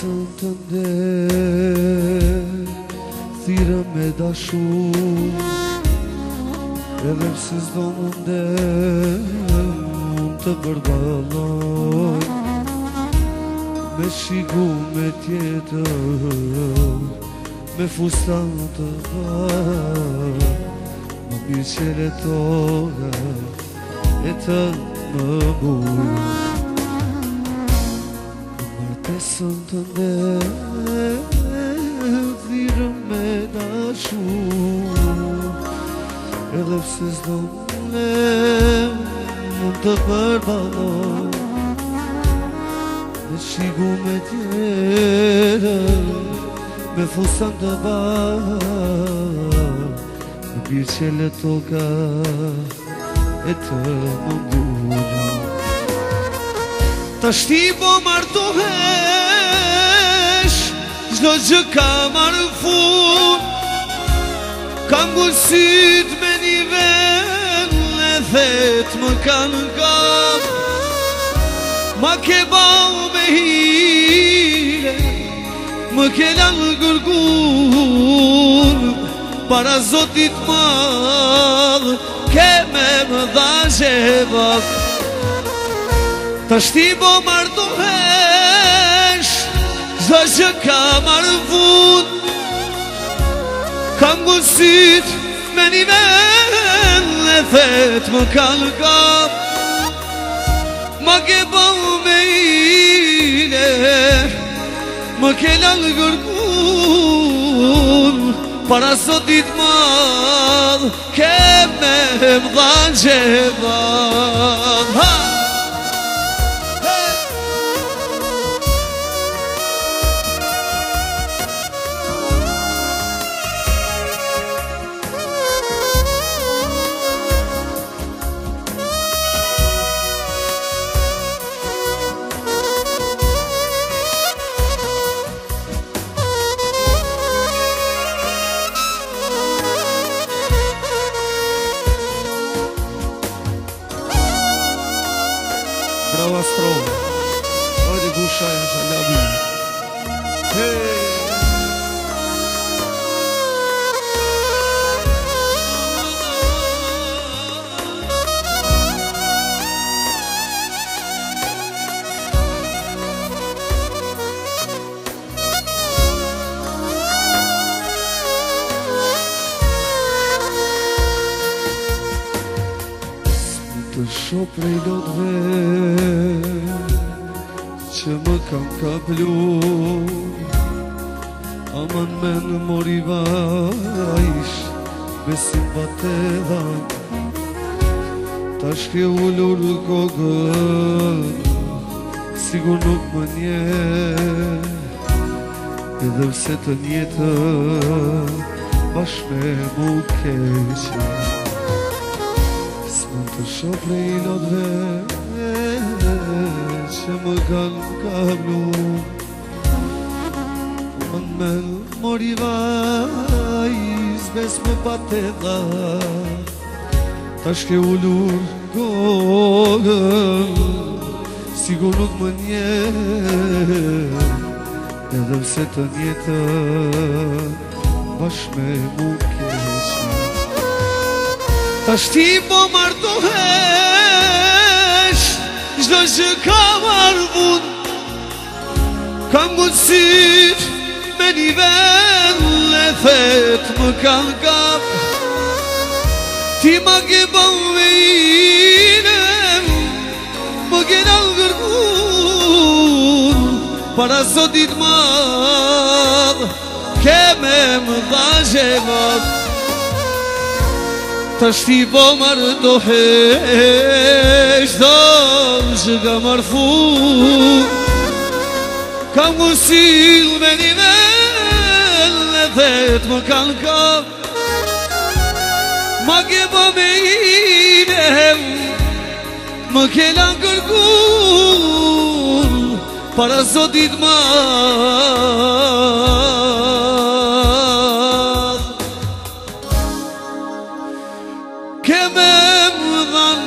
Martesën të nder, thirë me dashur, edhe pse s'do mund të përballoj me shiku me tjetër, me fustan të bërë, më mirë qele toga e të më bujë. Martesën të nder, thirë me dashur, edhe pse s'do mund të përballoj me shiku me tjetër, me fustan të bërë, më mirë qele toga e të më bujë. Ta shti po martohesh, çdo gjë ka marrë fund, kam gullësit me një vend, e thet më kanë kap, ma ke bau me hile, më ke lanë gërgur, para Zotit madh, ke me më dha zhevat. Ta shti po martohesh, çdo gjë ka marrë fund, kam gullësit me një vend, e thet më kanë kap, ma ke bau me hile, më ke lanë gërgur, para Zotit madh, ke me më dha zhevat. Bravo Astro, hajde gusha e shalabi. Hey! Të shoh prej lotëve që më kam kaplu, aman men mori vajsh, besim bate dhan, tash ke ullur kokën, sigur nuk më nje, edhe pse të njetën, bashkë me mu keqe. Të shoh prej lotëve që më kanë kaplu, aman men mori vajs, bes më pate dha, tash ke ullur kokën, sigur nuk më nje, edhe pse të njetën, bashkë me mu keqe. Ta shti po martohesh, çdo gjë ka marrë fund, kam gullësit me një vend, e thet më kanë kap, ti ma ke bau me hile, më ke lanë gërgur, para Zotit madh, ke me më dha zhevat. Ta shti po martohesh, çdo gjë ka marrë fund, kam gullësit me një vend, e thet më kanë kap, ma ke bau me hile, më ke lanë gërgur, para Zotit madh, ke me më dhan